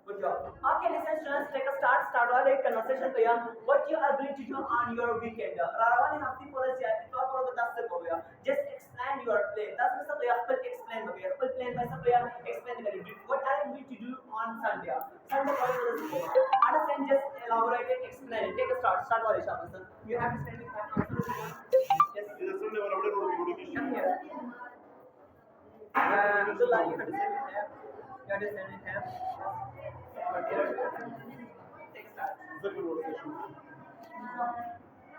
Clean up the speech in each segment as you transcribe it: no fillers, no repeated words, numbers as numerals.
Good job. Okay, listen, students, take a start. Start वाले conversation पे यार. What you are going to do on your weekend? Ravan हफ्ते पूरा जाती तो आपको बता सकते हो यार. Just explain your plan. that's में सब यार full explain हो गया. Full plan में सब यार explain करेंगे. What are you going to do on Sunday? Sunday को बोलो. Understand? Just elaborate it, explain it. Take a start. Start वाले शाबाश. You have to stand with that. Yes. This is Sunday one of the Come here. Abdullah, you have to stand with him. You have to stand with him. Take a start.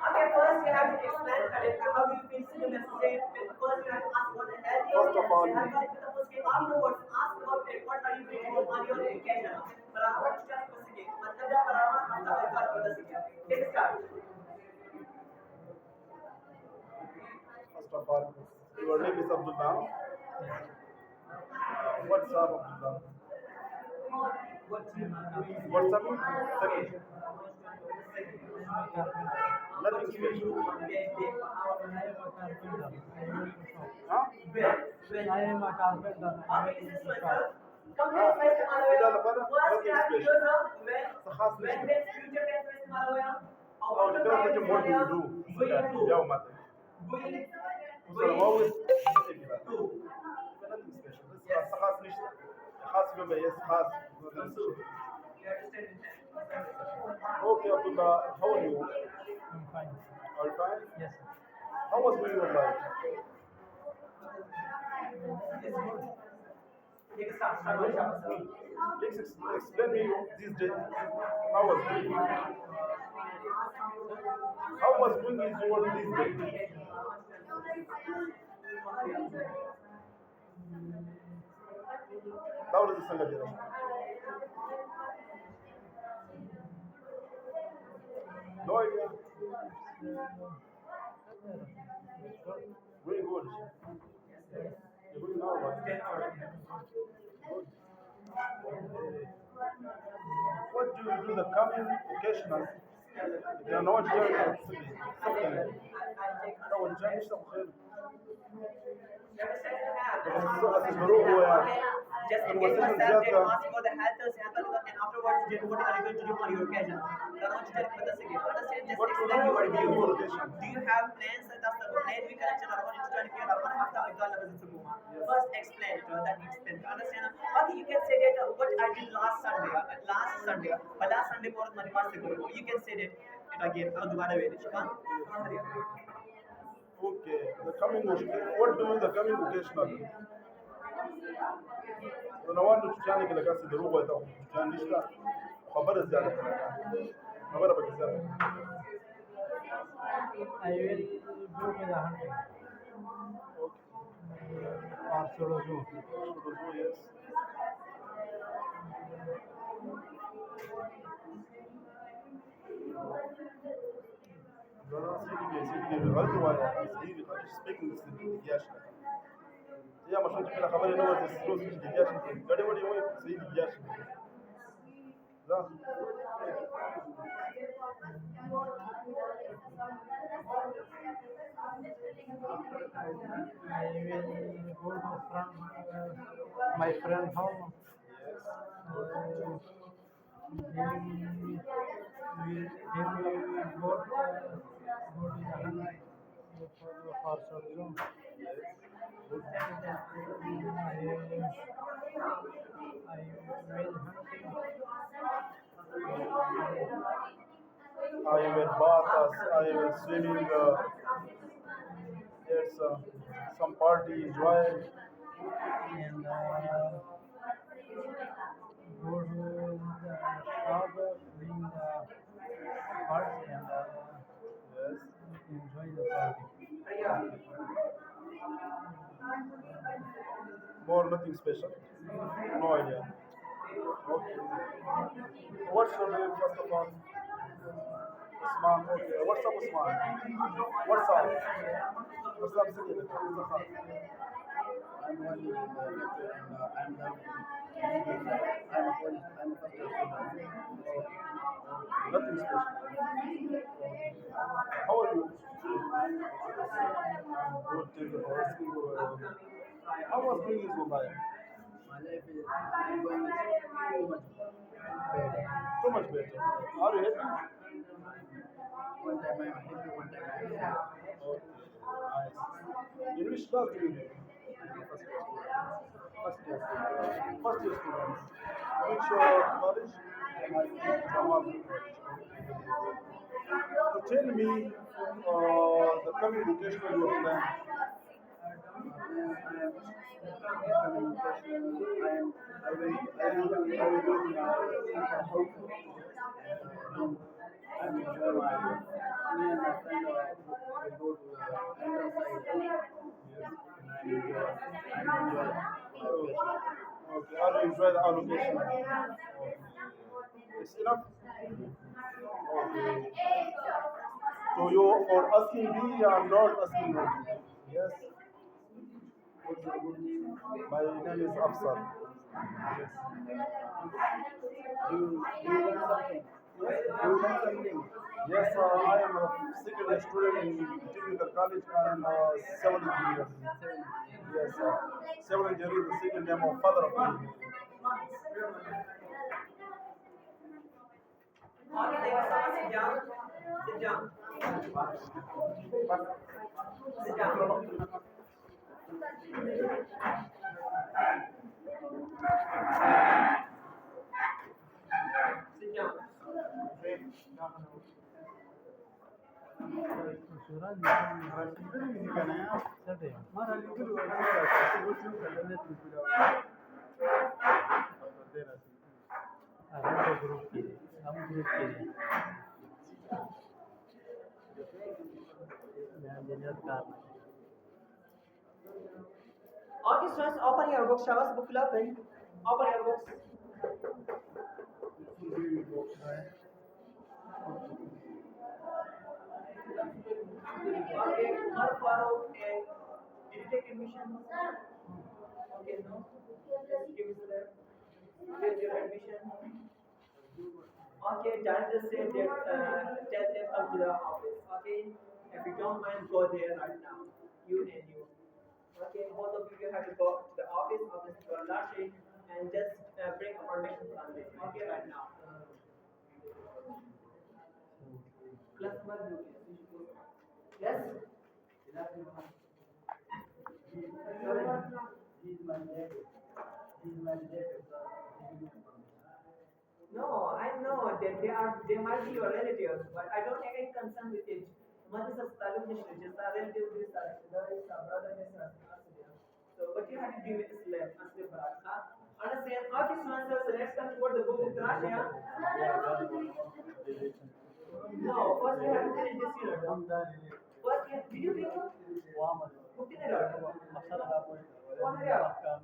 Okay, first you have to explain how do you feel sitting in the same. First you have to ask what the hell you First of all, afterwards ask about it. What are you going to do on your vacation? बराबर step को सीखे. मतलब जब बराबर हम सब एक बार बता सीखे. Take a start. First of all, your name is Abdullah. What's up, Abdullah? What's up? Second. Nothing special. Huh? I am a carpenter. Come here, first إذا لبنا First you have to do خاص when نشتغل. this future tense में इस्तेमाल होया. أو تقدر تجيب what do you do? اليوم مثلا. Will always do. nothing special. بس خاص نشتغل. خاص بميز خاص. Okay, Abdullah, how are you? I'm fine. All fine? Yes. How was your life? Please explain me these days. How was going? How was going is your these days? How does the Sangha do? No idea. Very good. You're going now, right? Good. What do you do the coming occasional? You know what you're doing. Something. أول شيء نشتغل خير. Just in case myself did ask about the health and afterwards did what are you going to do on your occasion? Understand? Just explain your view. Do you have plans that the plan we connection or first explain it that explain. Understand? Okay, you can say that what I did last Sunday, but last Sunday more than you can say that it again. Okay, the coming what do the coming occasional? أنا وانا تجاني كلا كاس الدروب ويتاو تجاني إيش لا خبر الزيادة خبر بقى الزيادة. I will go to the hunting. Or solo zoo. Yes. لا سيدي غلط وايا سيدي speaking this دياش يا ما شفت كده خبر إنه هو تسلوس في دياش قاعد يقول يوم سيدي دياش لا I will go to my friend home. He will go to the hunting for solo zoo. I will hunting. I will bath, I will swimming. There's some party enjoy. And go to the shop, bring the parts and Yes. enjoy the party. More nothing special. No idea. Okay. What's your name first of all? Usman, okay. What's up, Usman? What's up? What's up, Sayyid? What's up? I'm working in the factory and I'm the I'm a police. I'm a first year student. Nothing special. How are you? Good, thank you for asking. How was being in Dubai? My life is going too much bad. Too much better. Are you happy? One time I'm happy, one time I'm sad. Okay, nice. In which class do you live? I'm a first year student. First year students. Which college? Jamal College. To tell me the coming vocational you are planning. I'm enjoy my me and my friend we go to the London side and I enjoy our Okay, how do you enjoy the allocation? Okay. It's enough. Okay. So you for asking me, I'm not asking you. Yes. What's your good name? My name is Afsar. Yes. Do you learn something? Do you learn something? Yes, I am a second year student in technical college and civil engineer. Yes, civil engineer is the second name of father of engineering. Okay, thank you so much. Sit down. Sit down. Sit down. Sit down. Suraj, you can sit here. अरे तो group के लिए हम group के लिए मैं engineer car Okay, students, open your books. Show us book club. Open your books. Okay, Umar Farooq and did you take admission? Okay, no. Just give us that. Here's your admission. Okay, Jan just said that tell them come to the office. Okay, if you don't mind, go there right now. You and you. Okay, both of you have to go to the office of Mr. Lashi and just bring information from it. Okay, right now. Plus one, yes? No, I know that they might be your relatives, but I don't have any concern with it. One is a Stalin just a relative, this other is a brother, this so, but you have to give it a slip, huh? Understand? Okay, so let's come toward the book of Russia. No, first we have to finish this unit. First, did you read it? Book in it out.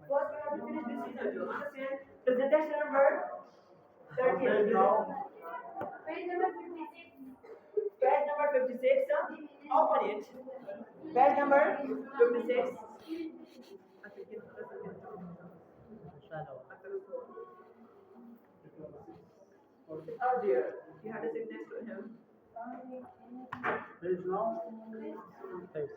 First, we have to finish this unit. You understand? Presentation number 13. Page number 56. Page number 56. Open it. Page number 56. Oh dear, you had to sit next to him. Page now? 5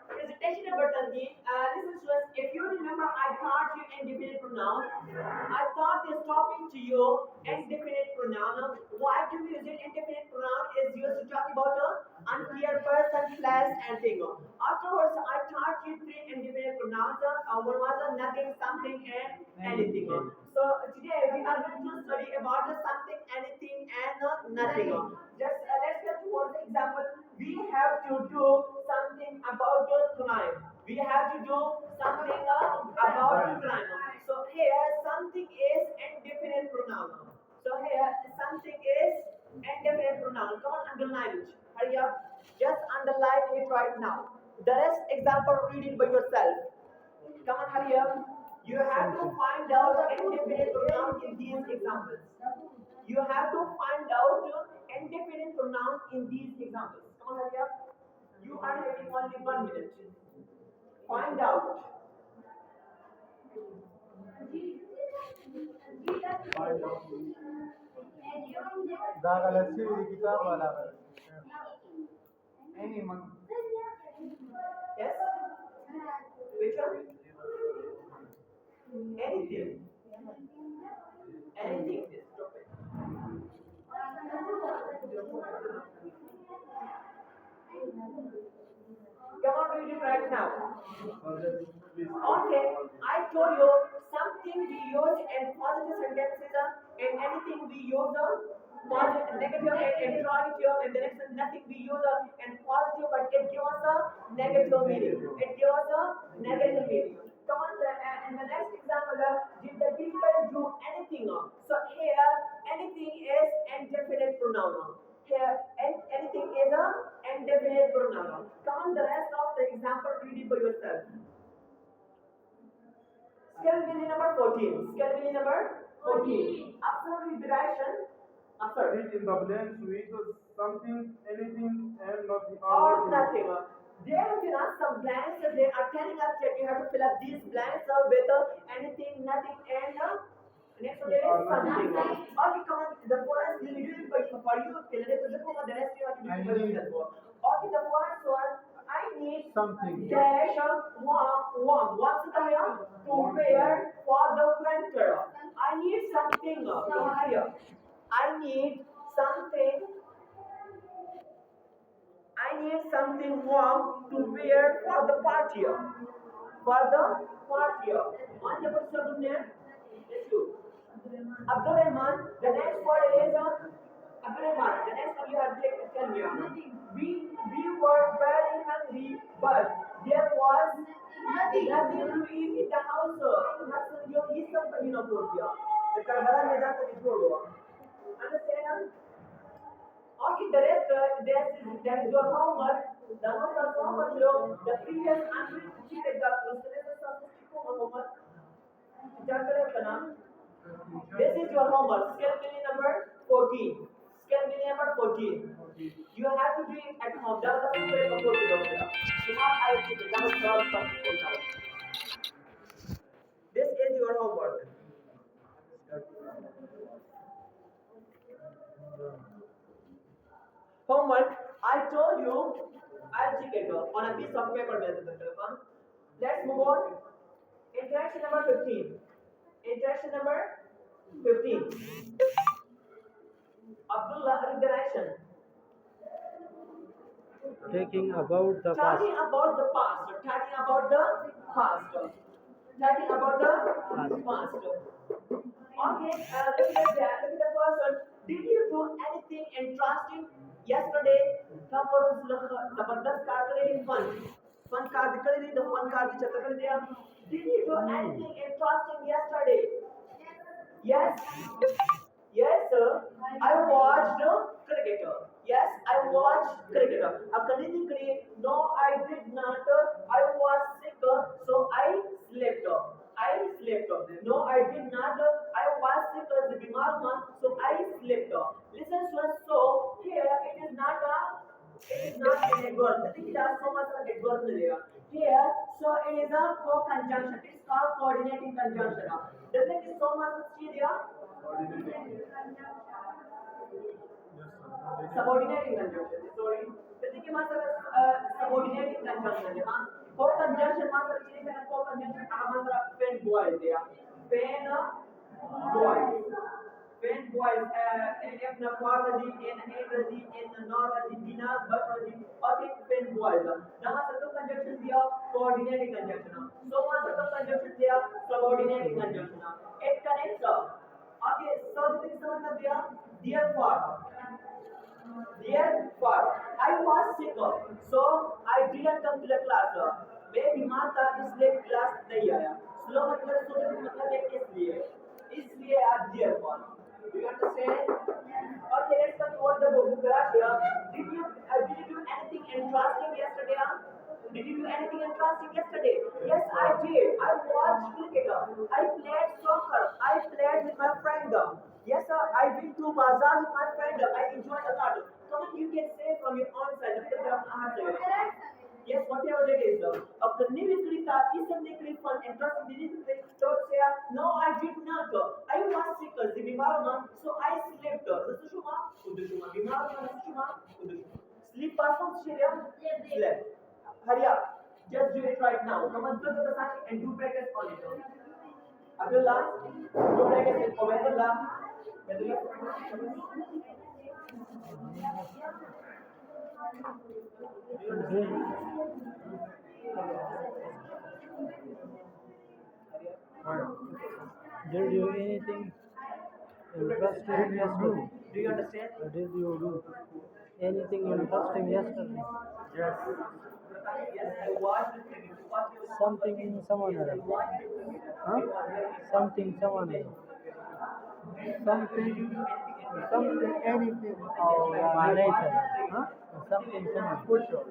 Presentation number 13. Listen to us. If you remember, I taught you indefinite pronoun. I taught this topic to you, indefinite pronoun. Why do we use it? Indefinite pronoun is used to talk about unclear person, place, and thing. Afterwards, I taught you three indefinite pronouns. One was nothing, something, and anything. So today we are going to study about something, anything, and nothing. Just let's get towards the example. We have to do something about the crime. We have to do something about the crime. So here something is indefinite pronoun. So here something is indefinite pronoun. Come on, underline it. Hurry up. Just underline it right now. The rest example, read it by yourself. Come on, hurry up. You have to find out indefinite pronoun in these examples. You have to find out indefinite pronoun in these examples. Come on, hurry up. You are having only 1 minute. Find out. ذا غلطي الكتاب ولا غلطي Anyone. Yes? Which one? Anything. Anything is stupid. Come on, read it right now. Okay, I told you something we use in positive sentences and anything we use positive, negative and interrogative and the next one nothing we use in positive but it gives us a negative meaning. It gives us a negative meaning. Come on, in the next example, did the people do anything? So here, anything is indefinite pronoun. Here, anything is a indefinite pronoun. Come on, the rest of the example, read it for yourself. Scale wheel number 14. Scale wheel number 14. After redirection, after Fill in the blanks with something, anything, and nothing. or nothing. They have given us some blanks. They are telling us that you have to fill up these blanks with anything, nothing, and next one there is something. Okay, come on. The first will do it for you. Okay, the rest you have to do it for yourself. Okay, the first one. I need something. dash warm. What's the time to wear for the winter? I need something. Here. I need something. I need something warm to wear for the party. For the party. On the person name? Let's do. Abdul Rahman. The next word is Abdul Rahman. The next one you have to tell me. We were very hungry, but there was nothing to eat in the house. You eat something in a boat. The Karbala Meda ko छोड़ो. Understand? Okay, the rest, that is your homework. The most of homework, the previous answer to check the homework. This is your homework. Scale million number 14. Scale million number 14. You have to do it at home. That was the paper for you. This is your homework. Homework, I told you, I'll check it on a piece of paper. Let's move on. Interaction number 15. Interaction number 15. Abdullah, read the action. Talking about the past. Talking about the past. Talking about the past. Talking about the past. Okay, look at that. Look at the first one. Did you do anything interesting yesterday? Zabardast card kare fun. Fun card kare the fun card ki chatta kare diya. Did you do anything interesting yesterday? Yes. Yes, sir. I watched cricket. Yes, I watched cricket. अब करने नहीं करिए. No, I did not. I was sick, so I slept. I slept. No, I did not. I was sick, बीमार हुआ, so I slept. Listen to us. So here it is not an adverb. I think it has so much of adverb मिलेगा. Here, so it is a co-conjunction. It's called coordinating conjunction. Doesn't it so much चीज़ दिया? Subordinating conjunction. Sorry. Basically, subordinating conjunction. Co-conjunction master चीज़ है co-conjunction हमारा pen boys दिया. Pen boys. Pen boys. If na quality in energy in knowledge bina buttery. Okay, pen boys. Nama satu conjunction दिया coordinating conjunction. So master conjunction दिया subordinating conjunction. It connects. Okay, so the thing समझना दिया. Therefore, I was sick, so I didn't come to the class. मैं बीमार था इसलिए class नहीं आया. Slow मतलब है इसलिए आज therefore. Do you understand? Okay, let's come toward the book. Did you do anything interesting yesterday? Did you do anything interesting yesterday? Yes, I did. I watched cricket. I played soccer. I played with my friend. Yes, sir, I went to bazaar with my friend. I enjoyed a lot. Come on, you can say from your own side. Yes, whatever it is. After Nivitri isn't the fun and trust me, don't say, no, I did not. I was sick, the Bimarma, so I slept. Sushuma, Udushuma, Bimarma, Sushuma, Udushuma. Sleep person, slept. Hurry up. Just do it right now. Come on, look at the sign and do practice on it. Abdullah, do practice it. Obedullah. Did you anything interesting yesterday? Do you understand? Did you do anything interesting yesterday? Yes. Yes, I watched the TV. What you Something in someone else. Huh? Something someone else. Something, anything. Oh, Malaysia. Huh? Something someone. For sure.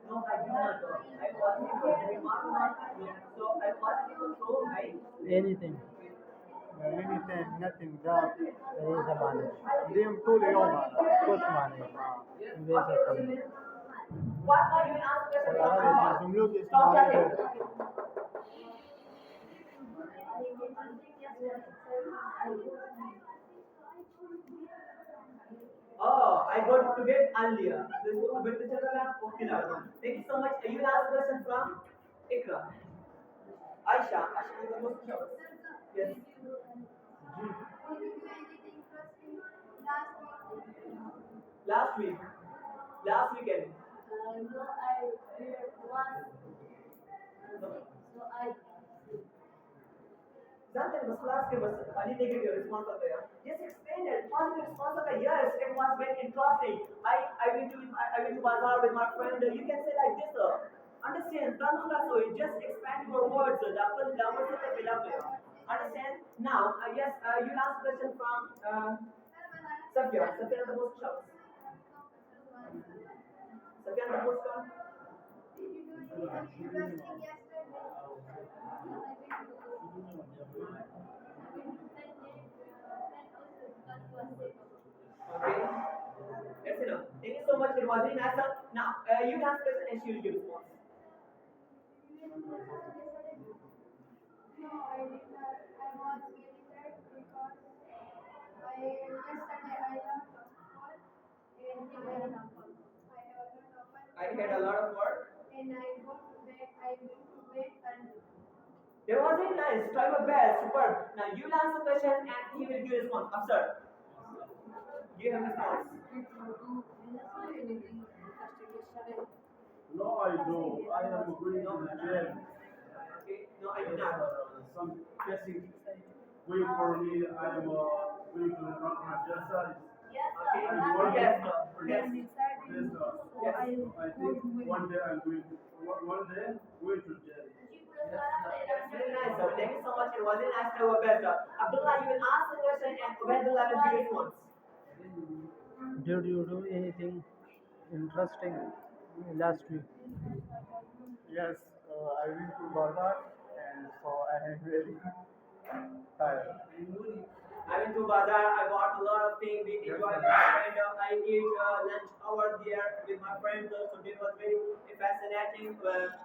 No, I did not. I was so I was so I Anything. Anything, nothing. That. ليس معلش. اليوم طول اليوم هذا. كوش معلش. Basically. what are you asking? العربي جملوك Stop اسمها chatting. Oh, I got to bed earlier. Thank you so much. You asked question from Ikra. Aisha. Aisha is the most short. Yes. Last week. Last weekend. Something was last के बस खाली negative response होता है. Just explain it. Positive response होता है. Yes, it was very interesting. I went to bazaar with my friend. You can say like this. Understand? Translate. So you just expand your words. Double से तो मिला गया. Understand? Now, yes, you ask question from Safia. Safia is the most short. Safia is the most short. Okay. That's enough. Thank you so much. It was very nice. Now, you ask question and she will give response. No, I did not. I was very sad because yesterday I learned of sport and I was not open. I had a lot of work. And I go to bed. I went to bed early. That was very nice. Try your best. Superb. Now you will answer the question and he will give response. Observe. Give him response. No, I do. I am going to the gym. Okay. No, I did not. Some testing wait for me. I am going to run my exercise. Okay. And one day, Yes. yes, Yes. yes, Yes. I think one day I'm going to going to gym. That's very nice. Sir. Thank you so much. It was very nice to have a best. Abdullah, you will ask the question and Ubaidullah will give response. Did you do anything interesting last week? Yes, I went to bazaar and so I am very tired. I went to bazaar. I bought a lot of things. We enjoyed it, and I ate lunch over there with my friends. So it was very fascinating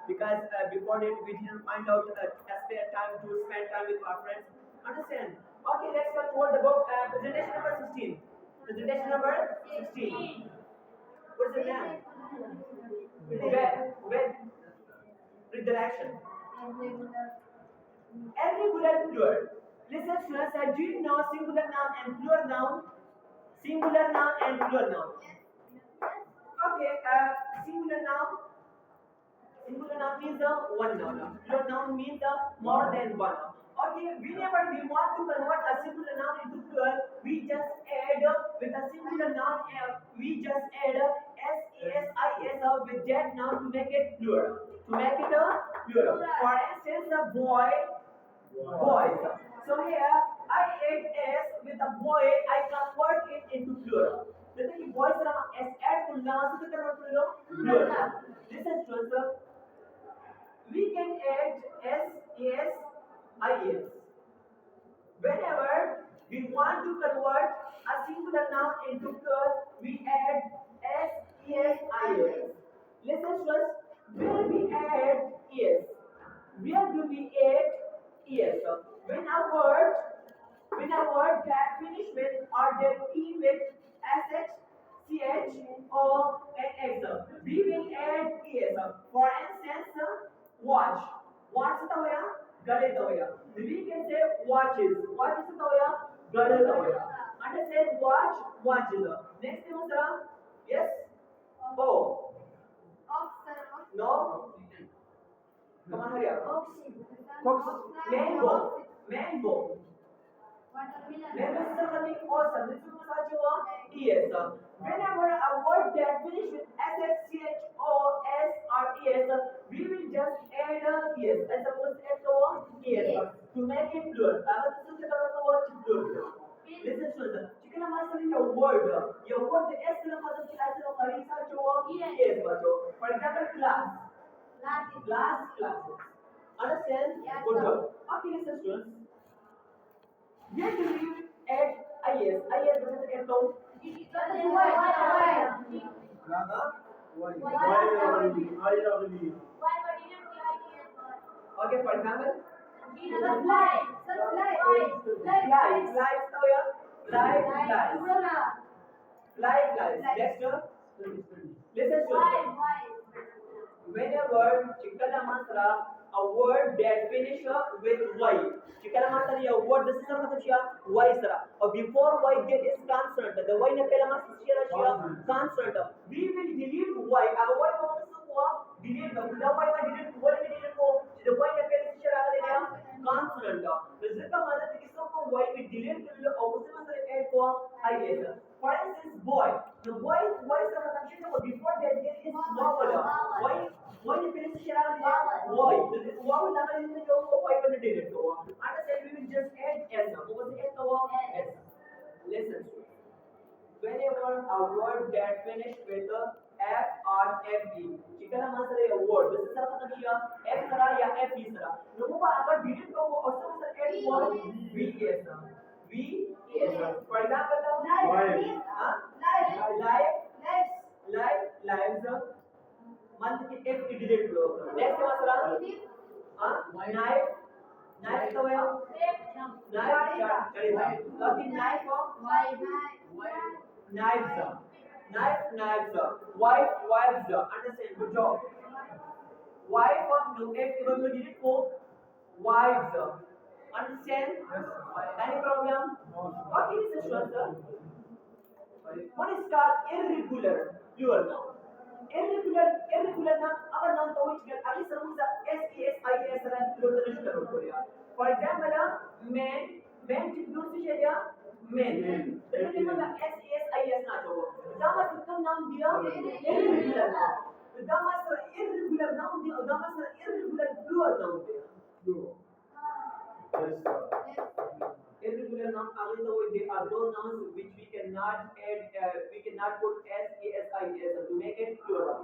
because before that we didn't find out a spare time to spend time with our friends. Understand? Okay, let's go toward the book. Presentation number 16. Presentation number 16. What's the name? Where? Read the action. Irregular plural. Listen, students, do you know singular noun and plural noun? Singular noun and plural noun. Okay, singular noun. Singular noun means one noun. Plural noun means more than one. Okay, whenever we want to convert a singular noun into plural, we just add with a singular noun. We just add s-e-s-i-s with that noun to make it plural. To make it a plural. For instance, the boy. Boys. So here I add s with a boy, I convert it into plural. जैसे कि boys का s add करना तो क्या करना plural? Listen to us. We can add s, s, i, s. Whenever we want to convert a singular noun into plural, we add S-E-S-I-S. Listen first, where we add es? Where do we add es? When a word that finish with or that e with sh, ch, or an x, we will add es. For instance, watch. Watch होता होया, गड़े होया. We can say watches. Watch होता होया, गड़े होया. Understand? Watch, watches. Next thing दूसरा, yes. Oh, no. Come on, hurry up. Mango. Mango. Mango is something awesome. This is what you want. Yes. Whenever a word that finish with sh, ch, o, s, or es, we will just add a es. I suppose add the es to make it plural. अगर तुम क्या करोगे वो plural. Listen to this. Chicken master your word. Your word the s ना मतलब कि ऐसे लोग खरीदा जो es बचो. For example, class. Classes. Understand? Yes, Good sir. job. Okay, listen, students. Where do we add is? Is doesn't add to. Okay, for example, life. Next, listen, students. Whenever Chikala Masra, a word that finish with Y. Chikala Masra, a word this is a Y sara. Or before Y there is consonant. The Y na pehla masra consonant. We will delete Y. Our Y ko delete the Y ma delete ko the Y na pehla masra consonant. The zika masra किसको को Y we delete कर लो और उसे masra add को I is. For instance, boy. The boy sara मतलब before that there is vowel. Why you finish shara why? The vowel number is the why when it did it. Understand? We will just add s. What was it? S. Listen. Whenever a word that finish with f or fe, chicken मासरे a word. This is मतलब क्या? f सरा या f सरा. लोगों को अगर delete को उससे मतलब add word vs. Vs. For example, lives. Month की एक डिलीट करो. Next मासरा knife तो है knife चलिए बाकी knife knives wives understand good job wife no एक when you delete को wives understand any problem okay this is sure one is called irregular plural noun irregular नाम अगर नाम तो which get अगली समूह SESIS रन plural तनिष्ठ करो Korea for example man Chittoor से शेरिया man तो ये मतलब SESIS ना जो दामा सिस्टम नाम दिया irregular नाम दामा सर irregular नाम दिया दामा सर irregular plural नाम दिया irregular noun again though they are those nouns which we cannot add we cannot put SESIS to make it plural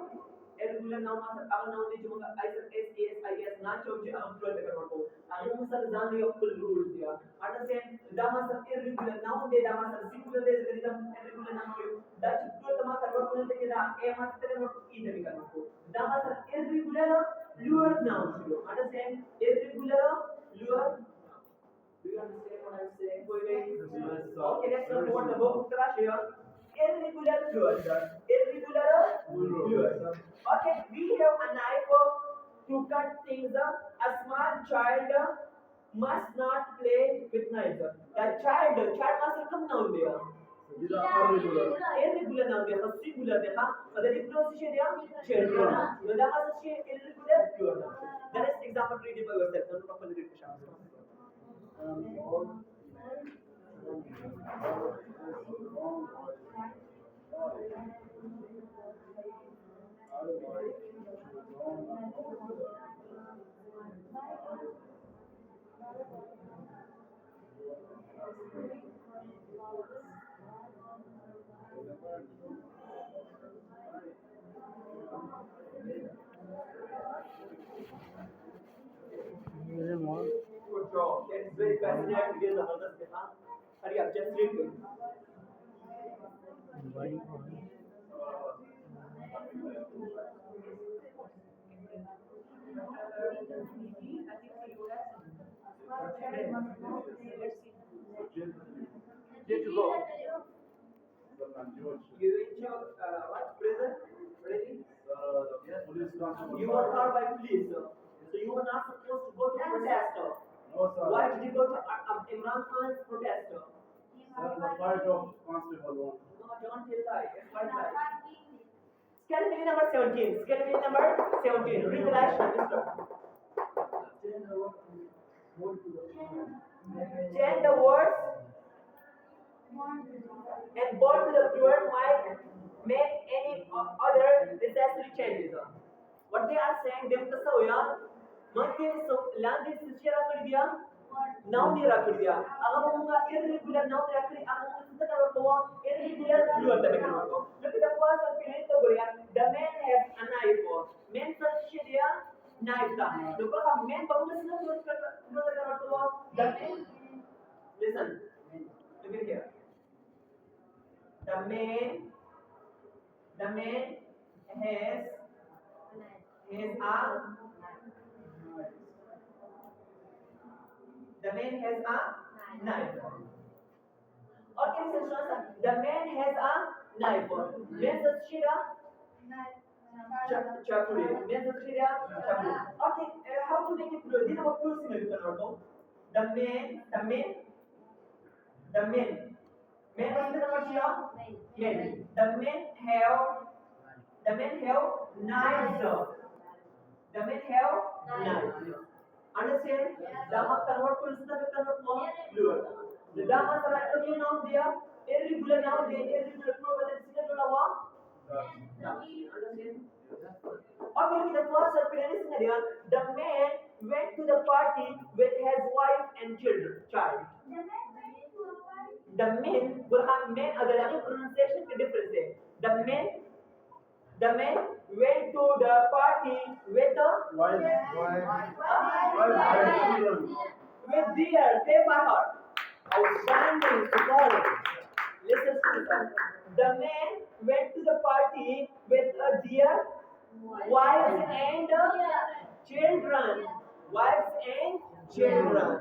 irregular noun अगर noun ने जो SESIS ना चाहिए हम plural में convert को अगर हम सर जान दिया full rules दिया understand दामा सर irregular noun दे दामा सर singular दे जब irregular noun हो Dutch plural तमा convert करने के लिए a मात्र convert को e दे convert को दामा सर irregular plural noun हो understand irregular plural Do you understand what I'm saying? Okay, let's look what the book trash here. Irregular plural. Irregular plural. Okay, we have a knife to cut things. A small child must not play with knives. The child must come down there. Irregular noun there. Singular there. But the plural is there. Children. So that must be irregular plural. The next example read it by yourself. Don't properly read it. Good job. It's very fascinating. It is another step. Hurry up, just read it. Body Did you go? You went to what? Prison? Ready? Police constable. You were caught by police. So you were not supposed to go to protest. No, sir. Why did you go to Imran Khan's protest? That's the fight of constable one. No, don't tell lie. It's quite lie. Scale number 17. Scale number 17. Read the last mister. Change the words and born to the fluid might make any other necessary changes. What they are saying, them to say, monthly so land is share कर दिया, now नहीं रख दिया. अगर हम उनका irregular now रख दिया, अगर हम उसका क्या करते हो? Irregular fluid तक करते हो. लेकिन the first one पहले तो बोलिया, the man has a knife. Man से share knife था. लोगों का man बहुत से लोग करते हो. The man, listen, look at here. The man has the man has a knife. Okay, listen, Shasta. The man has a knife. Man says shira chakuri. Man says shira chakuri. Okay, how to make it plural? This is what plural symbol you can learn. The man. Man is the number shira. Men. The men have knives. The men have knives. Understand? Dama convert to convert to plural. The Dama is a noun there. Irregular noun there. Irregular plural with singular one. Understand? Okay, look at the first scenario. The man went to the party with his wife and child. The men will have men other pronunciation difference है. The men went to the party with the Wife. with deer. Play by heart. Outstanding, superb. Listen to this. The man went to the party with a deer, wives and children. Wives and children.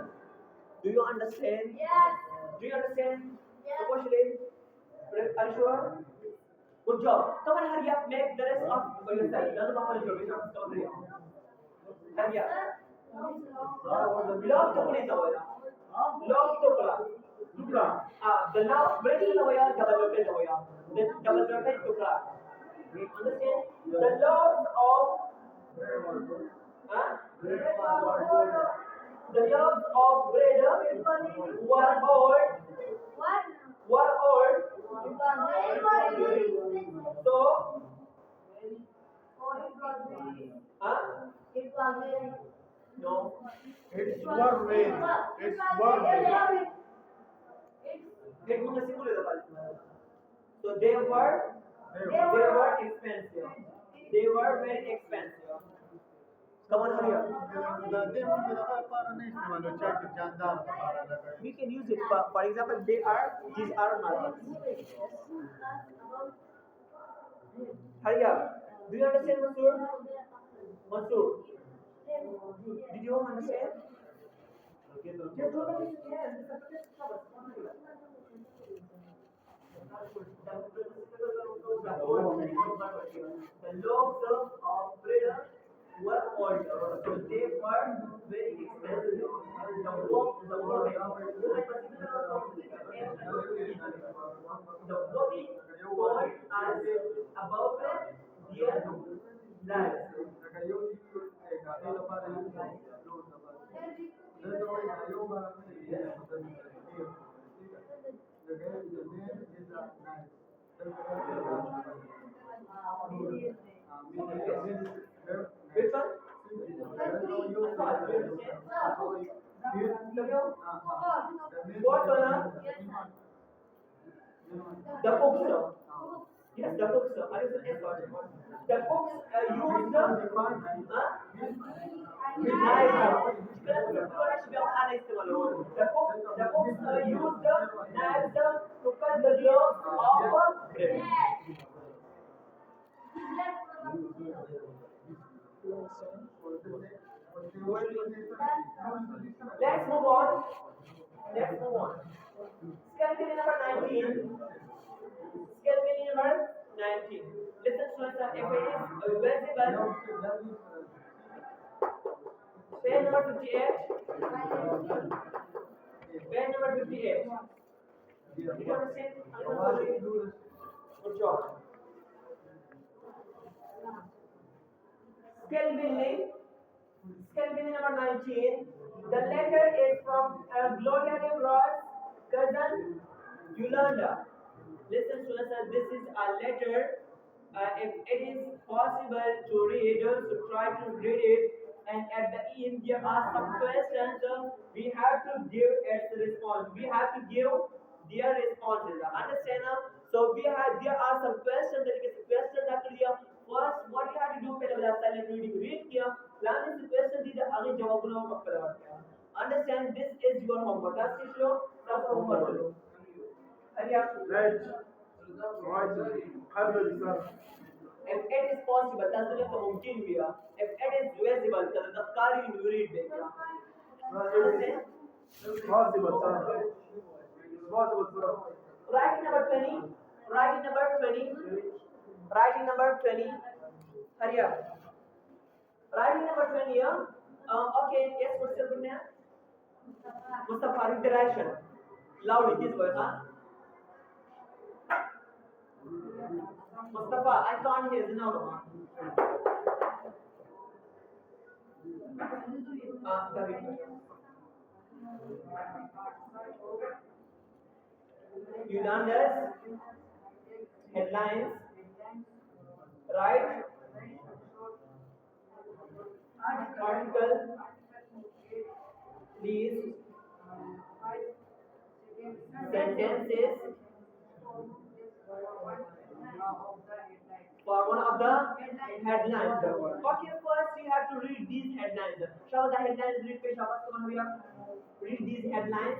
Do you understand? Yes. Do you understand? Yes. Supposedly, are you sure? Good job. Come on, hurry up. Make the rest of for yourself. None of our job is not hurry up. Hurry up. Love to police away. Love to police. The love breaking away. Double breaking away. The double breaking to class. Understand? The laws of the laws of bread were old. So, no. It's war way. It's war way. It was a singular device. So they were expensive. They were very expensive. Come on, hurry up. We can use it. For example, these are marbles. Hurry up. Do you understand, Mansoor? Mansoor, did you understand? Just do it if you can. The loaves of bread were old, so they were very expensive. The body called as above their lives. Which one? What one? The books. Yes, the books. The books used Knives. The cooks used knives to cut the clothes of bread. Let's move on. Let's move on. Scale meaning number 19. Scale meaning number 19. Listen to us. If it is visible, page number 58. Page number 58. Did you understand? Good job. Scale meaning. Scale meaning number 19. The letter is from Gloria de Ross' cousin Yolanda. Listen to us. This is a letter. If it is possible to read, so try to read it. And at the end, there are some questions. We have to give its response. We have to give their responses. Understand? So there are some questions. That is question that clear. First, what you have to do? पहले बता silent reading read किया. Plan is question दी आगे जवाब बोलो पकड़. Understand? This is your homework. That's it. That's homework. चलो. अरे Right. Right. قبل الإسلام. If it is possible, that's the ممكن हुआ. If it is visible, then the car you read देगा. Understand? Possible, sir. Possible, sir. Writing number 20. Writing number 20. Writing number 20. Hurry up. Writing number 20. Okay. Yes, what's your name? Mustafa, read the ration. Loud it is, huh? Mustafa, I can't hear you now. Yolanda's headlines, right? Article, please, sentences for one of the headlines. Okay, first you have to read these headlines. Shall the headlines read? Read these headlines.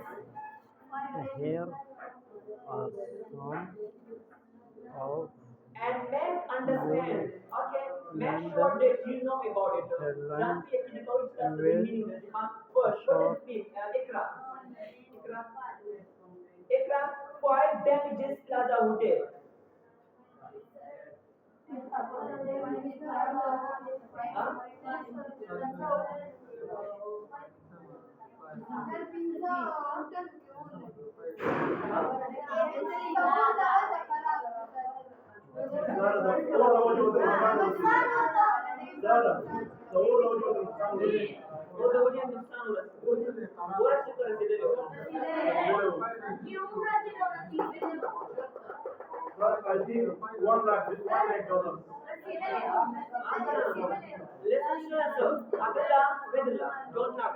Here are some of And make understand. Okay, make sure that you know about it. headlines First, with what short does it mean? Ikra. Ikra. Ikra. Five damages Plaza Hotel. I think $1 lakh. Listen to us. Abdullah, Vedullah. Don't talk.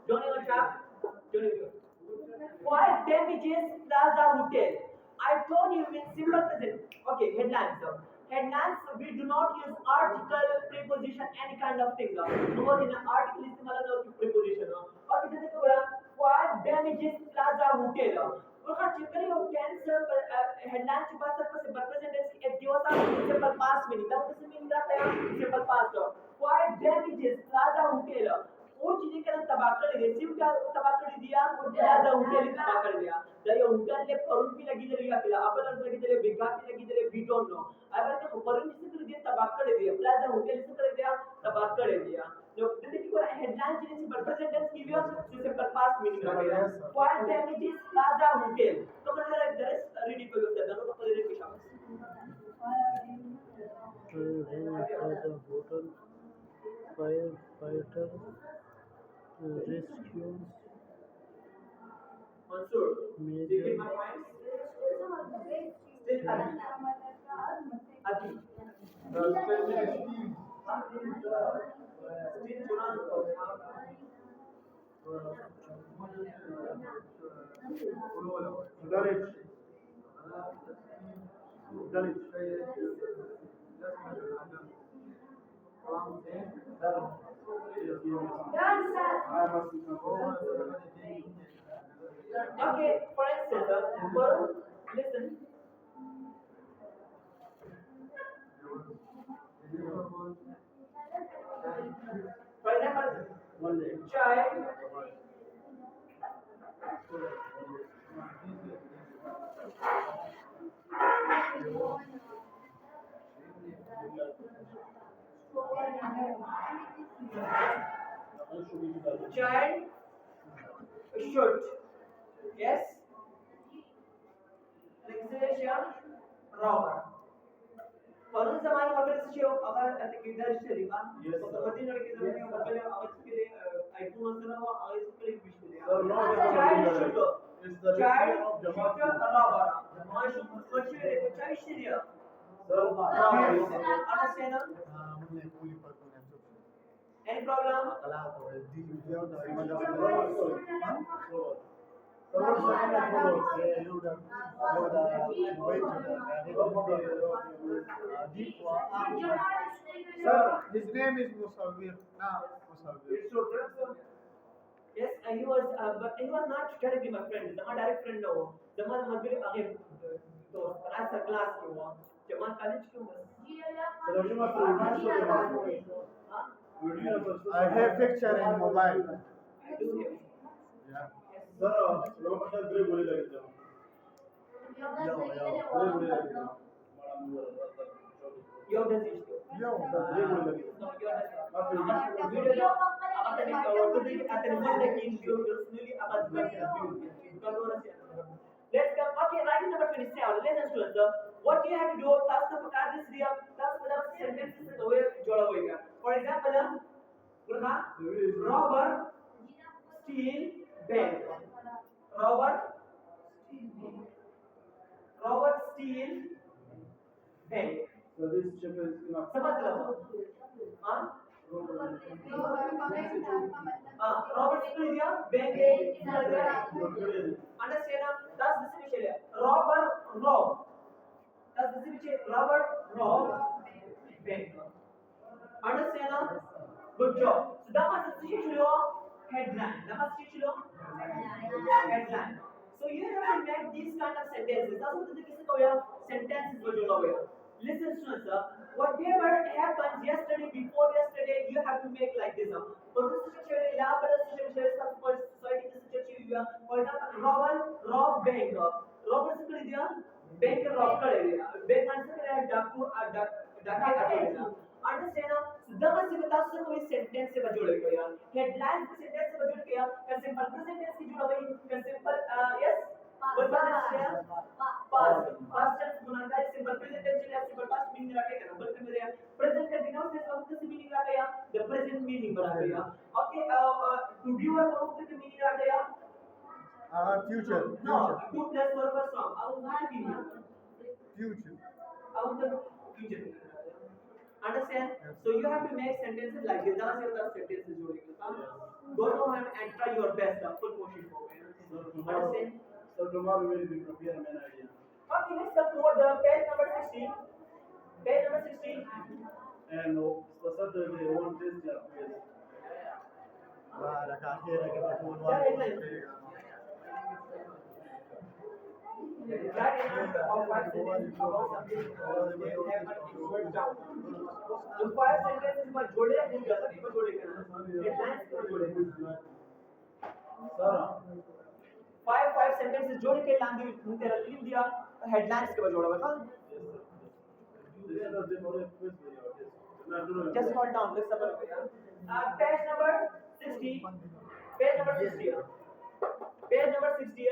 Don't even talk. Don't even. Why damages Plaza Hotel? I told you in simple present. Okay, headlines. Headlines, we do not use article, preposition, any kind of thing. No, in an article is the preposition. Okay, this is why damages Plaza Hotel. उसका चित्र ही tense headline के बाद सब simple present tense एक दिवस आप simple past में निकला तो इसमें निकला था simple past why damages plaza hotel वो चीजें करना तबाह कर दिया सिम का तबाह कर दिया प्लाजा होटल तबाह कर दिया जब ये होटल ले परुन भी लगी दे या फिर अपन लगी दे बिगा भी लगी दे वी डोंट नो अगर तो परुन से कर दिया तबाह कर दिया प्लाजा होटल से कर दिया तबाह कर दिया जो देखिए को हेडलाइन चीजें सिंपल प्रेजेंट टेंस की भी सिंपल पास्ट मीनिंग रखेगा व्हाई डैमेजेस प्लाजा होटल तो मैं हर दरस रीडिंग को करता हूं तो पहले के शाबाश Plaza Hotel firefighter rescues Mansoor, major taking my points? Still Ati. Still Jonas. Done it. Done it. Done it. Done, sir. Okay, for instance, Varun, listen. For example, child child should, yes, legislation robber. Varun zaman order से अगर किधर से लिखा तो समझने लगे कि जब मतलब आवाज के लिए आईफोन से ना वो आवाज के लिए कुछ नहीं Sir, no, child it's should the child definition of should Jamaat. robber माशु मशहूर है तो child should Sir, understand? Any problem? Sir, his name is Musawir. Nah, Musawir. it's your friend, sir. Yes, but he was not directly my friend. The direct friend no. The man was very again. तो class class के हुआ जमा college क्यों बस Sir, you must have I have picture in mobile. I do have Yeah. Sir, लोग पता grey बोले लगे थे ग्रे बोले लगे थे your decision Yo. ग्रे बोले लगे no your आप video akan taking usually akan let's come okay writing number 27 listen students what you have to do task the प्रकार this दिया task मतलब sentences से दो जोड़ा होएगा for example Gurha robber steal bank robber steal bank So this chapter is enough. समझ लो हाँ रॉबर्ट स्कूल दिया बैंक अंडरस्टैंड दस दिस विषय रॉबर रॉब दस दिस विषय Robert rob bank understand good job so that was the headline so you have to make these kind of sentences that's what किसी को या sentences को जोड़ा हुआ listen students whatever happens yesterday before yesterday you have to make like this for this situation elaborate situation for society this situation for example rob bank robber से कर दिया bank rob कर दिया बैंक आंसर है डाकू डाका अटेगा understand दमा से बता सको कोई सेंटेंस से जोड़ेगा यार हेडलाइन से सेंटेंस से जोड़ के यार सिंपल सेंटेंस की जोड़ा हुई सिंपल यस past tense गुणाकार सिंपल प्रेजेंट टेंस या सिंपल पास्ट मीनिंग रखे ना बल्कि मेरे प्रेजेंट कंटीन्यूअस टेंस वक्त से मीनिंग रखे या द प्रेजेंट मीनिंग बना दिया ओके टू डू और वक्त के मीनिंग रखे या Future. no two plus verb का सॉन्ग अब व्हाट मीनिंग Future. अब the future understand so you have to make sentences like this that's your sentences जोड़ेंगे go to home and try your best full quotient for me understand So tomorrow we will be preparing an idea. okay let's come to the page number 16 page number 16 And the Saturday one test your quiz. Barak akhirnya kita pun That is of 5 sentences about something happened in short down. तो 5 sentences में जोड़े या नहीं जोड़े को जोड़ेगा headlines को जोड़ेगा Sir, 5 sentences जोड़ के लांदी तेरा लिख दिया headlines के बाद जोड़ा बता this is the more quiz video. just hold down let's have a look page number 60 page number 60 page number 60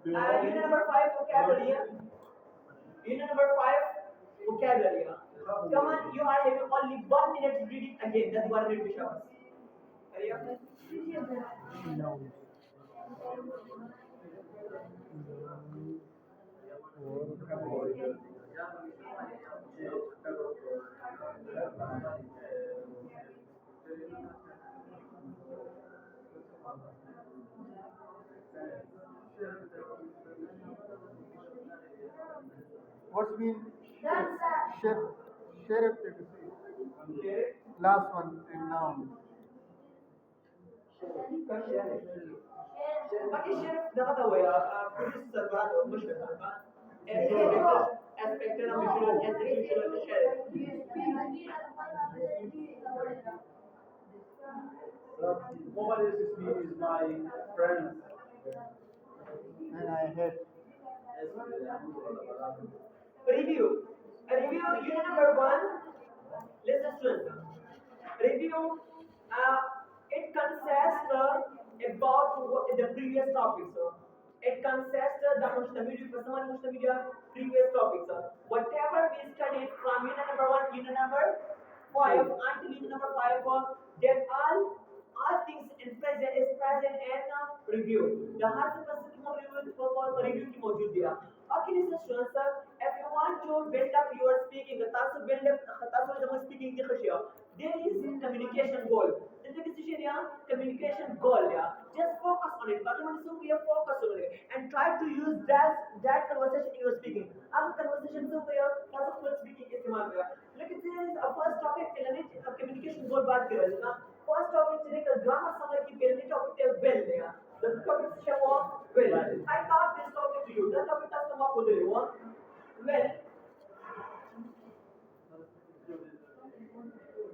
unit number 5 vocabulary unit number 5 vocabulary come on you are having only 1 minute to read it again that's one read Vishabas hurry up No. What's mean? Done, sir. Sheriff. Last one in noun. باقي الشيء ده هو producer بعده مش aspect of visual execution of the share. Mobile SSD is my friend, and I hate. Review. A review unit number 1. Listen students. Review. It consists about the previous topics. It consists the multimedia previous topics. Whatever we studied from unit number 1, unit number 5 until unit number 5, that all things in present is present in review. The her review की मौजूद दिया. Okay, listen students. If you want to build up your speaking, Taso build up तासो जब speaking की खशिया. There is communication goal. This is communication goal. Just focus on it. But you focus on it and try to use that conversation in your speaking. अब conversation से क्या तासो full speaking इस्तेमाल किया. लेकिन there is a first topic in communication goal बात कर रहे हैं ना. First topic चलेगा grammar समझ की पहले topic है well लिया. The topic से वो well. I taught this topic to you. The topic तासो माफ हो दे रहे हो. Well.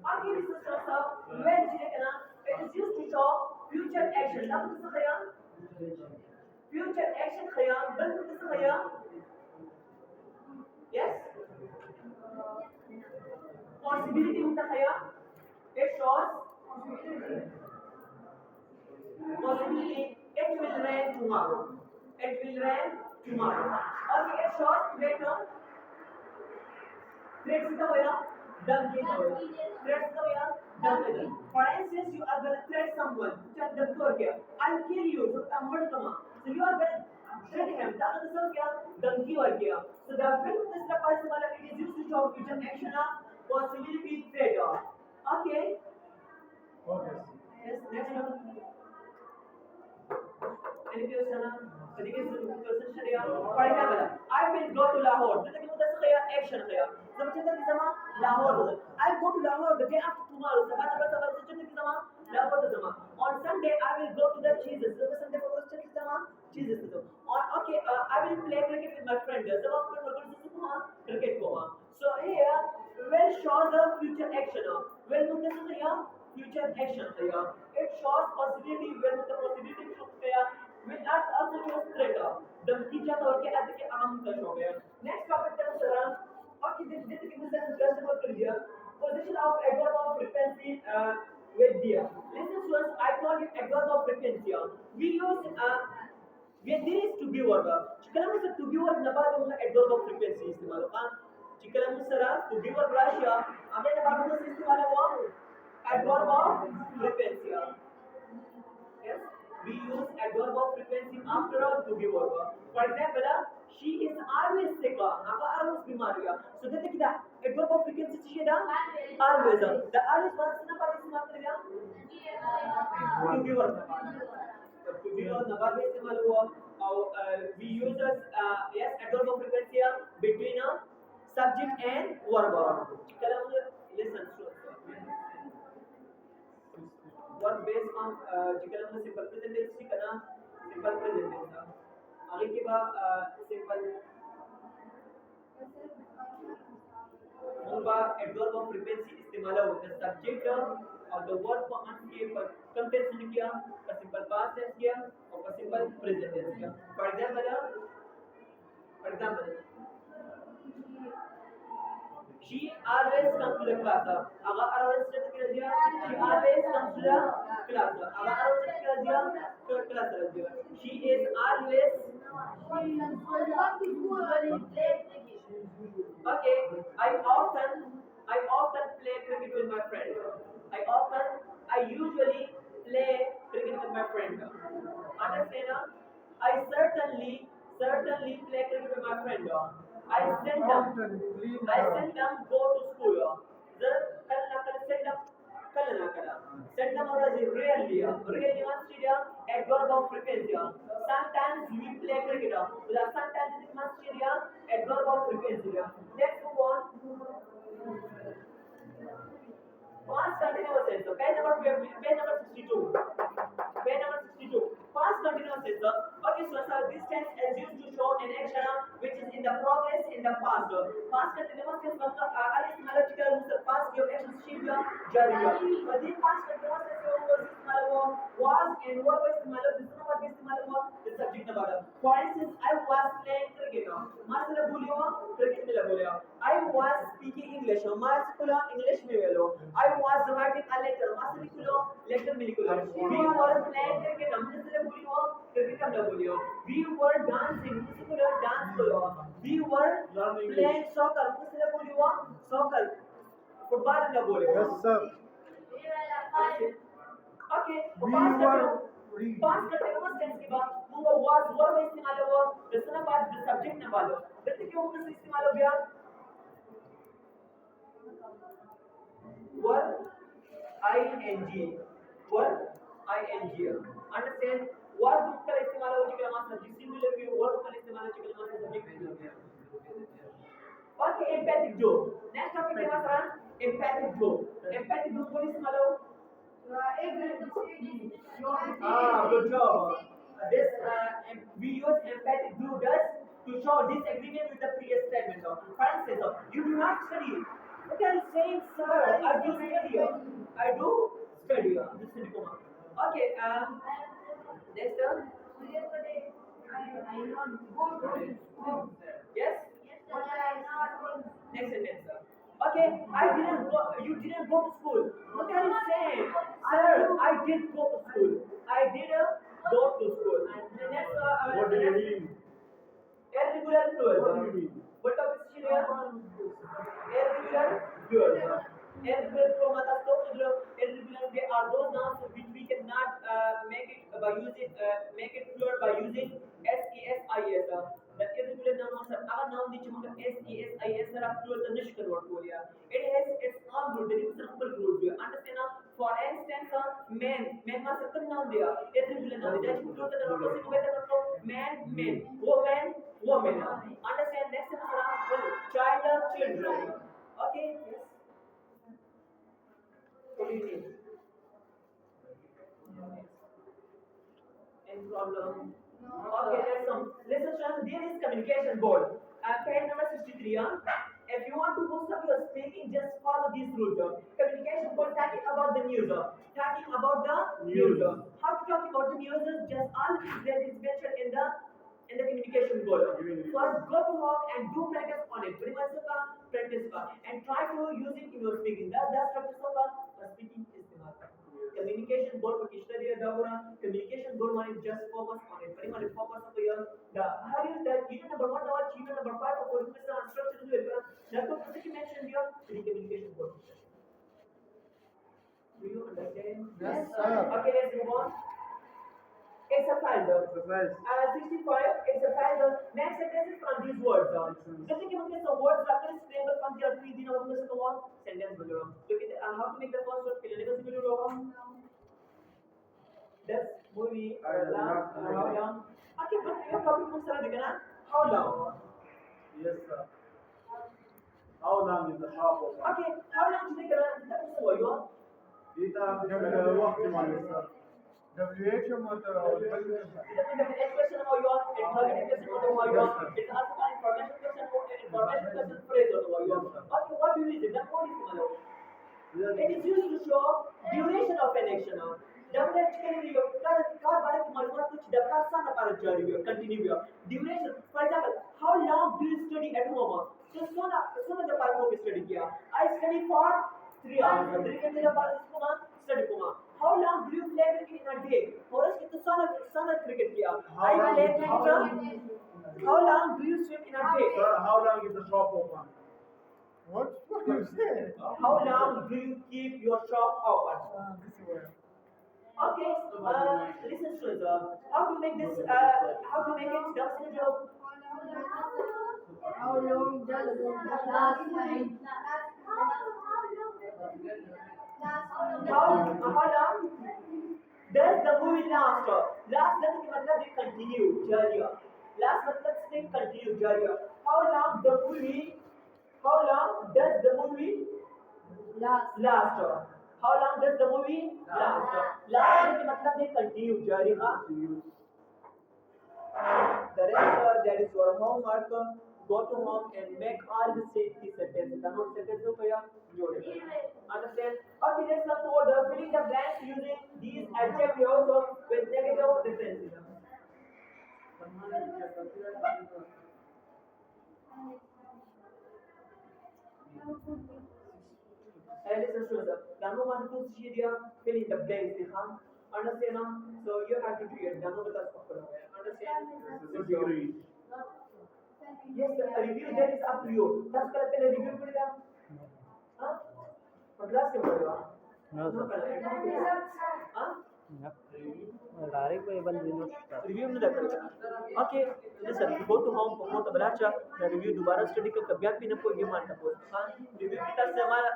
आगे रिसर्च का when चलेगा it is used to show future action. ना किस खयाल? Future action खयाल बल किस खयाल? Yes. Possibility होता खयाल? It shows possibility. It will rain tomorrow. It will rain tomorrow. Okay, it shows later. Threats होता होया? Done किया होया? Threats होता होया? Done किया. For instance, you are gonna threat someone. Just the door क्या? I'll kill you. So I'm going to come. So you are gonna threat him. That is सब क्या? Done किया हुआ क्या? So the film is the possible. It is used to show future action. Possibility threat. Okay. Okay. Yes. Next one. Any question? For example, I will go to Lahore. This is action. So Lahore. I'll go to Lahore the day after tomorrow. On Sunday, I will go to the cheeses. Cheeses. Okay, I will play cricket with my friend. Cricket. So here, will show the future action. Will future action. It shows possibility. Will the possibility will also show threat. The teacher or के आदि के आम का show है. Next topic है sir. Okay, this is just about clear. Position of adverb of frequency with dear. Listen to us. I told you adverb of frequency. We use there is to be verb. Chikalamu sir to be verb नबाद होगा adverb of frequency इस्तेमाल होगा. Chikalamu sir to be verb राशिया. हमने नबाद होगा इस्तेमाल हुआ adverb of frequency. Yes. We use adverb of frequency after a to be verb. For example, she is always sick. Aga always बीमार है. So that क्या adverb of frequency चाहिए ना? Always. The always word से ना पर इस्तेमाल करेगा? To be verb. To be verb नबाद में इस्तेमाल हुआ. और we use yes adverb of frequency between a subject and verb. चलो मुझे listen to work based on जिकल में सिंपल प्रेजेंट टेंस की करना सिंपल प्रेजेंट टेंस आगे के बाद सिंपल होगा एडवर्ब ऑफ फ्रीक्वेंसी इस्तेमाल होता है सब्जेक्ट और द वर्ब को ऑन के पर कंटेंस ने किया का सिंपल पास्ट टेंस किया और का सिंपल प्रेजेंट टेंस किया for example she always comes to the class. अगर always स्टार्ट कर दिया, she always comes to the class. अगर always कर दिया, तो class कर दिया. She is always. Okay, I often play cricket with my friend. I usually play cricket with my friend. Understand? I certainly play cricket with my friend. I send them go to school. The send them or really wants to adverb of frequency. Sometimes we play cricket. Sometimes it must be adverb of frequency. Let's move on. Past continuous tense. Page number 62. tense is used to show an action which is in the progress in the past. Past continuous tense मतलब अगर इस्तेमाल किया तो past के action Shiv जारी है. और ये past continuous tense को इस्तेमाल हुआ was and were को इस्तेमाल हुआ दूसरा बार इस्तेमाल हुआ the subject number. For instance, I was playing cricket. Master बोलियो cricket में बोलियो. I was speaking English. Master English में बोलो. I was writing a letter. Master लिखो letter में लिखो. We were playing cricket. Master बोलियो cricket में बोलियो. We were dancing. Master dance बोलो. We were playing soccer. Master बोलियो soccer. फुटबॉल में बोलियो. Yes, sir. Okay. We were reading. Past continuous tense के बाद होगा was were में इस्तेमाल हुआ दूसरा बात the subject में वाला देखते क्यों होगा से इस्तेमाल हो गया were ing understand was का इस्तेमाल हो चुका है मतलब सिंगुलर भी were का इस्तेमाल हो चुका है मतलब subject okay empathic do next topic है हमारा empathic do को इस्तेमाल हो good job. This we use emphatic do does to show disagreement with the previous statement. For instance, you do not study. What are you saying, sir? I do study. I do study. This is the okay. Next one. Yes. Next sentence, sir. Okay, I didn't go. You didn't go to school. What are you saying, sir? I did go to school. I didn't go to school. The next, What do you mean? irregular plural. What do you mean? What of is here? Irregular plural. Irregular plural मतलब तो irregular they are those nouns which we cannot make it by using make it plural by using ses. The irregular noun मतलब अगर noun नीचे मतलब ses sir आप plural तो नहीं convert हो गया. It has its own rule. There is simple rule here. Understand now? For instance, man का second noun दिया. Irregular noun दिया. जिसको plural तो convert हो सकता है man. Woman. Understand? Next is child, children. Okay. Yes. What do you need? Any problem? Okay, let's come. Listen, students, there is communication board. Page number 63. If you want to boost up your speaking, just follow these rules. Communication board talking about the news. Talking about the news. How to talk about the news? Just all that is mentioned in the communication board. First, go to home and do practice on it. Practice and try to use it in your speaking. That's practice of speaking is communication board for history communication board money just focus on it. Very much focus on the how you that even number 1 or even number 5 or structure to it. That's what you mentioned here in communication board. Do you understand? Yes, sir. Okay, let's move on. Exercise. 65 exercise. Next sentence is from these words. जैसे कि हमने some words रखकर explain कर पाएंगे अगले दिन हम लोग से वो sentence बोल रहा हूँ. तो कि how to make the first word clear. लेकिन सिंपल होगा. This movie last how long? Okay, but ये topic मुझे सारा दिखा ना. How long? Yes, sir. How long is the half of one? Okay, how long should they get? That is what you are. إذا وقت معين sir. Question about your interrogative question about your. It's also an information question or an information question phrase about your. Okay, what do you use it? That what is it? It is used to show duration of an action. जब तक चलेगी यो car बारे की मालूमात कुछ दरकार सा ना पार जारी हो कंटिन्यू हो duration for example how long do you study at home so सोना जब पार को स्टडी किया I study for 3 hours 3 घंटे जब पार इसको स्टडी को how long do you play cricket in a day और इसके तो सोना क्रिकेट किया I play cricket how long do you swim in a day Sir, how long is the shop open? What you say? how long do you keep your shop open This word. Okay, listen to how to make this, how to make it double syllable. How long does the last night How long does the movie last? Last doesn't मतलब they continue, jari. Last मतलब they continue, jari. How long does the movie last? How long does the movie last? Last मतलब they continue, jari. the rest that is your homework. Go to home and make all the sentences. The note sentence को या जोड़े. Understand? Okay, let's come to the filling the blanks using these adjectives with negative differences. And listen to the Dano one to see the fill in the blanks. Understand now? So you have to do it. Dano with us. Understand? Agree. Yes, a review that is up to you. That's correct. A review करेगा. हाँ? और class के पढ़ेगा. No, sir. हाँ? No. Direct by one minute. Review में नहीं करेगा. Okay, listen. Go to home. Promote the branch. The review दोबारा study कर कभी आप भी ना कोई भी मान ना बोल. हाँ? Review की तरफ से हमारा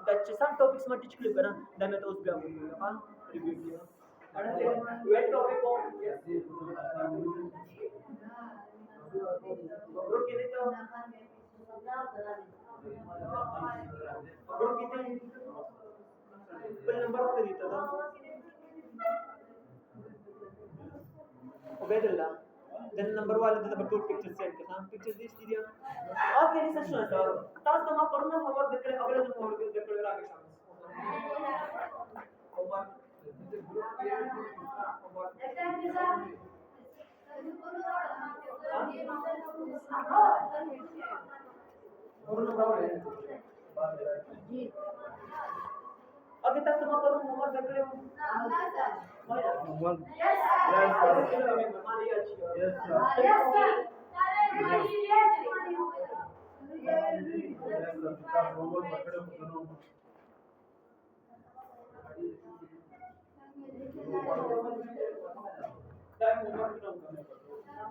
the some topics में teach क्लिप करना. dah मैं तो उस पे आप बोलेगा. हाँ? Review किया. Understand? When topic को yes. Group कितने तो group कितने नंबर वाला देता था उबैदुल्लाह then number वाले देता बट पिक्चर सेंड करना पिक्चर दिस दिया ओके लिसन सुनो सर तास तो मैं पढ़ना होमवर्क देख रहे अगले दिन होमवर्क देख रहे आगे शाम होमवर्क अभी तक तुम पर होमवर्क कर रहे हो Homework. Yes, sir. Because homework पकड़े हो दोनों.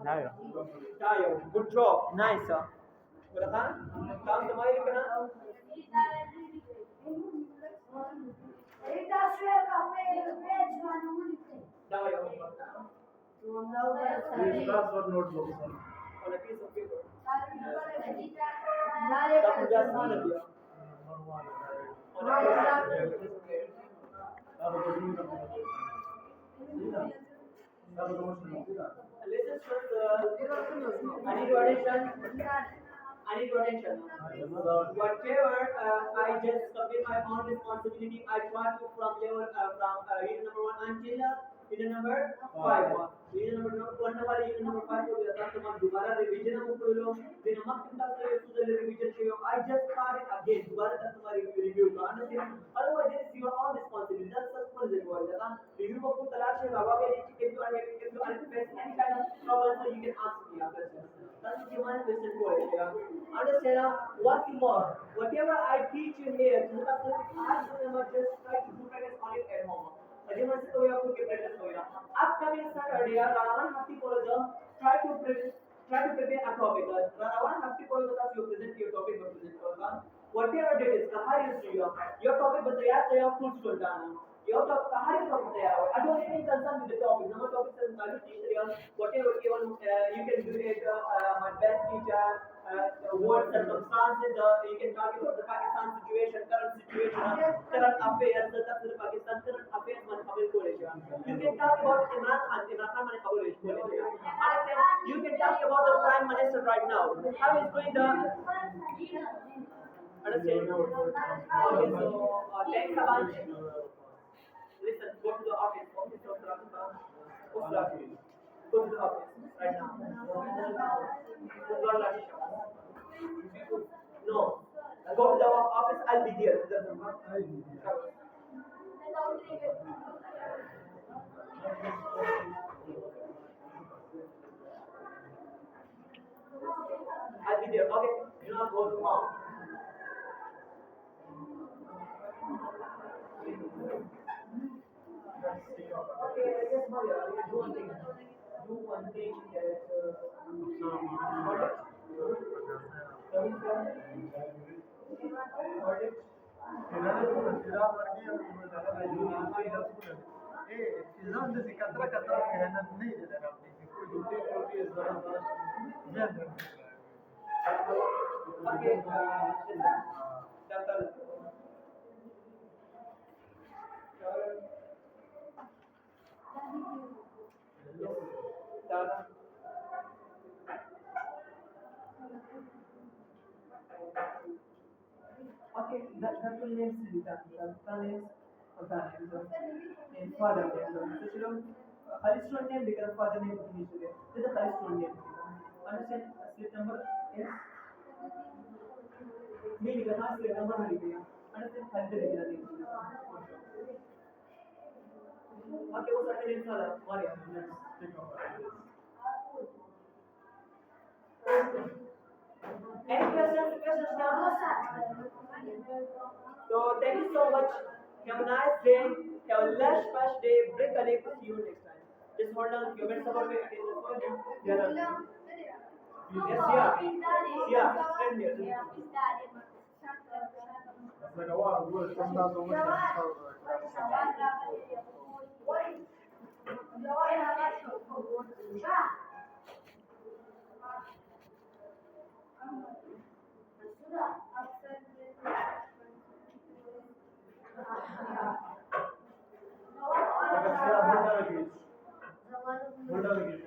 Now. Tayo, good job, nice. Udah kan? Kamu kemarin kena? Tayo. Please class one notebook, sir. On a piece of paper. Kamu just mana dia? On a piece of paper. Listen, I need your attention. I need your attention. Whatever I just complete my own responsibility, I try to from level from unit number 1 until unit number 5. Unit number 1 वाले unit number 5 को दिया था तो मैं दोबारा revision हम कर लो. Then हम कितना से सुधर revision चाहिए. I just start it again. दोबारा तक तुम्हारी review का understand. Otherwise it is your own responsibility. That's just for the world. है ना? Review को खुद तलाश है. रवा के लिए if you are facing any kind of trouble, so you can ask me after this. That's what you want to listen for. Understand now? One more. Whatever I teach you here, you have to ask them just try to do practice on it at home. Ajay मन से तो ये आपको क्या practice होगा? Upcoming Saturday, Raravan Happy College, try to prepare a topic. Raravan Happy College that you present your topic, whatever it is, कहाँ use your topic बताया तो your full story डालना. Your topic कहाँ ये topic तैयार हो? I don't even concern with the topic. Number topic is value teacher. Whatever even you can do it. My best teacher. World circumstances. You can talk about the Pakistan situation, current situation, current affairs. The Pakistan current affairs man cover college. You can talk about Imran Khan man cover college. You can talk about the Prime Minister right now. How is going the understand? Okay, so thanks a bunch. Listen, go to the office. Office of Rajasthan. Go to the office right now. No. Go to the office. I'll be there. I'll be there. Okay. You know, go to home. Okay, just do one thing. Do one thing that Okay, that will name Sita. The names of the names of and father name. So you know, Haristrone name because father name initially. This is the Haristrone name. Understand? Slip number is me because not slip number नहीं लिया. Understand? Haristrone लिखना नहीं. Okay, वो सारे names वाला वाले. Any questions? Questions now? So thank you so much. Have a nice day. Have a lush day. Break a leg. See you next time. Just hold on. You will support me. Yeah. Yes, yeah. Yeah. Stand here. It's like a while ago, sometimes so much like a Buddha language. Buddha language.